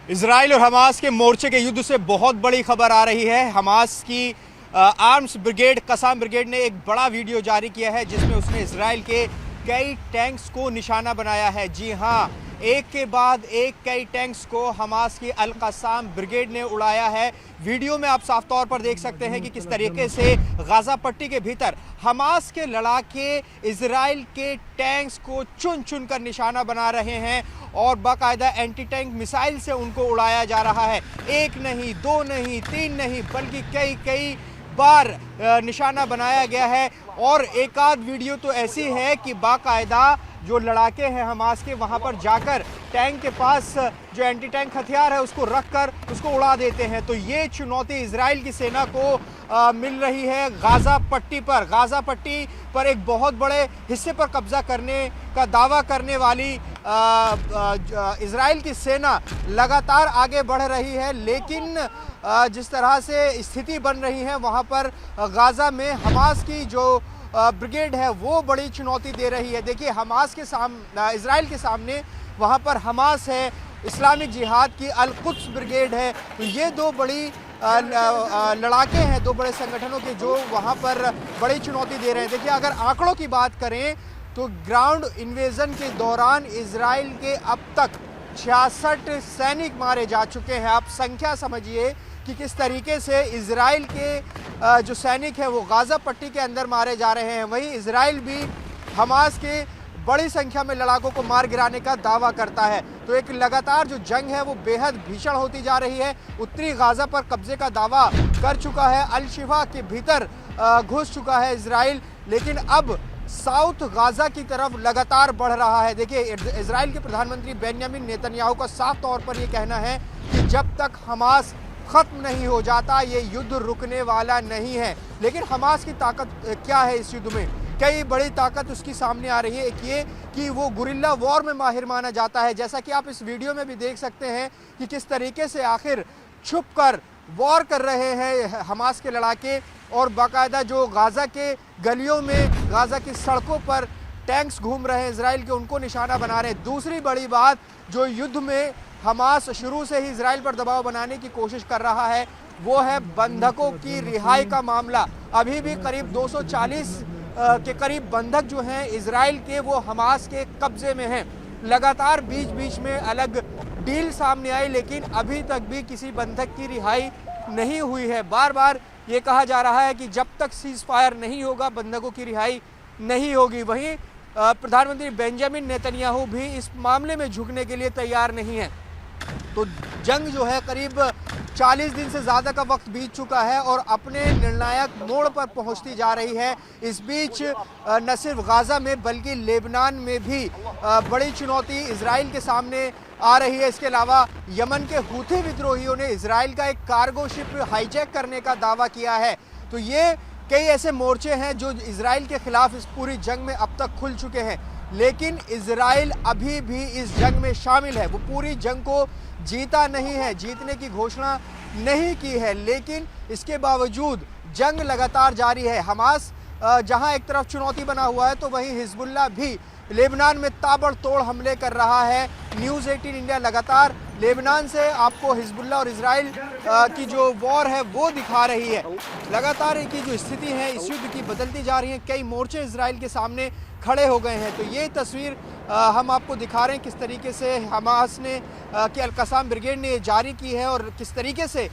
Israel और Hamas के मोर्चे के युद्ध से बहुत बड़ी खबर आ रही है। हमास की आर्म्स ब्रिगेड कसाम ब्रिगेड ने एक बड़ा वीडियो जारी किया है जिसमें उसने इजराइल के कई टैंक्स को निशाना बनाया है। जी हाँ, एक के बाद एक कई टैंक्स को हमास की अल कसाम ब्रिगेड ने उड़ाया है। वीडियो में आप साफ तौर पर देख सकते हैं कि किस तरीके से गाजा पट्टी के भीतर हमास के लड़ाके इजराइल के टैंक्स को चुन चुन कर निशाना बना रहे हैं और बाकायदा एंटी टैंक मिसाइल से उनको उड़ाया जा रहा है। एक नहीं, दो नहीं, तीन नहीं, बल्कि कई कई बार निशाना बनाया गया है। और एक आध वीडियो तो ऐसी है कि बाकायदा जो लड़ाके हैं हमास के वहां पर जाकर टैंक के पास जो एंटी टैंक हथियार है उसको रखकर उसको उड़ा देते हैं। तो ये चुनौती इजराइल की सेना को मिल रही है गाजा पट्टी पर। गाजा पट्टी पर एक बहुत बड़े हिस्से पर कब्जा करने का दावा करने वाली इजराइल की सेना लगातार आगे बढ़ रही है, लेकिन जिस तरह से स्थिति बन रही है वहां पर गाजा में हमास की जो ब्रिगेड है वो बड़ी चुनौती दे रही है। देखिए, हमास के सामने, इजराइल के सामने वहाँ पर हमास है, इस्लामिक जिहाद की अल कुद्स ब्रिगेड है। तो ये दो बड़ी लड़ाके हैं, दो बड़े संगठनों के जो वहाँ पर बड़ी चुनौती दे रहे हैं। देखिए, अगर आंकड़ों की बात करें तो ग्राउंड इन्वेजन के दौरान इजराइल के अब तक 66 सैनिक मारे जा चुके हैं। आप संख्या समझिए कि किस तरीके से इजराइल के जो सैनिक हैं वो गाजा पट्टी के अंदर मारे जा रहे हैं। वहीं इजराइल भी हमास के बड़ी संख्या में लड़ाकों को मार गिराने का दावा करता है। तो एक लगातार जो जंग है वो बेहद भीषण होती जा रही है। उत्तरी गाजा पर कब्जे का दावा कर चुका है, अल शिफा के भीतर घुस चुका है इजराइल, लेकिन अब साउथ गाजा की तरफ लगातार बढ़ रहा है। देखिए, इजराइल के प्रधानमंत्री बेंजामिन नेतन्याहू का साफ तौर पर यह कहना है कि जब तक हमास खत्म नहीं हो जाता ये युद्ध रुकने वाला नहीं है। लेकिन हमास की ताकत क्या है इस युद्ध में? कई बड़ी ताकत उसकी सामने आ रही है। एक ये कि वो गुरिल्ला वॉर में माहिर माना जाता है, जैसा कि आप इस वीडियो में भी देख सकते हैं कि किस तरीके से आखिर छुपकर वॉर कर रहे हैं हमास के लड़ाके और बाकायदा जो गाजा के गलियों में, गाजा की सड़कों पर टैंक्स घूम रहे हैं इजराइल के, उनको निशाना बना रहे हैं। दूसरी बड़ी बात, जो युद्ध में हमास शुरू से ही इजराइल पर दबाव बनाने की कोशिश कर रहा है वो है बंधकों की रिहाई का मामला। अभी भी करीब 240 के करीब बंधक जो हैं इजराइल के वो हमास के कब्जे में हैं। लगातार बीच बीच में अलग डील सामने आई, लेकिन अभी तक भी किसी बंधक की रिहाई नहीं हुई है। बार बार ये कहा जा रहा है कि जब तक सीज फायर नहीं होगा बंधकों की रिहाई नहीं होगी। वहीं प्रधानमंत्री बेंजामिन नेतन्याहू भी इस मामले में झुकने के लिए तैयार नहीं है। तो जंग जो है करीब 40 दिन से ज़्यादा का वक्त बीत चुका है और अपने निर्णायक मोड़ पर पहुंचती जा रही है। इस बीच न सिर्फ गाजा में बल्कि लेबनान में भी बड़ी चुनौती इजराइल के सामने आ रही है। इसके अलावा यमन के हूथी विद्रोहियों ने इजराइल का एक कार्गो शिप हाईजैक करने का दावा किया है। तो ये कई ऐसे मोर्चे हैं जो इजराइल के खिलाफ इस पूरी जंग में अब तक खुल चुके हैं, लेकिन इजराइल अभी भी इस जंग में शामिल है। वो पूरी जंग को जीता नहीं है, जीतने की घोषणा नहीं की है, लेकिन इसके बावजूद जंग लगातार जारी है। हमास जहां एक तरफ चुनौती बना हुआ है तो वहीं हिजबुल्लाह भी लेबनान में ताबड़तोड़ हमले कर रहा है। न्यूज़ 18 इंडिया लगातार लेबनान से आपको हिजबुल्लाह और इजराइल की जो वॉर है वो दिखा रही है। लगातार की जो स्थिति है इस युद्ध की बदलती जा रही है। कई मोर्चे इजराइल के सामने खड़े हो गए हैं। तो ये तस्वीर हम आपको दिखा रहे हैं किस तरीके से हमास ने कि अल कसाम ब्रिगेड ने जारी की है और किस तरीके से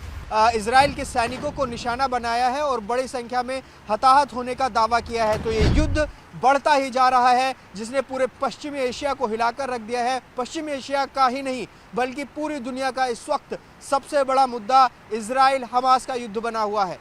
इजराइल के सैनिकों को निशाना बनाया है और बड़ी संख्या में हताहत होने का दावा किया है। तो ये युद्ध बढ़ता ही जा रहा है जिसने पूरे पश्चिमी एशिया को हिलाकर रख दिया है। पश्चिमी एशिया का ही नहीं बल्कि पूरी दुनिया का इस वक्त सबसे बड़ा मुद्दा इजराइल हमास का युद्ध बना हुआ है।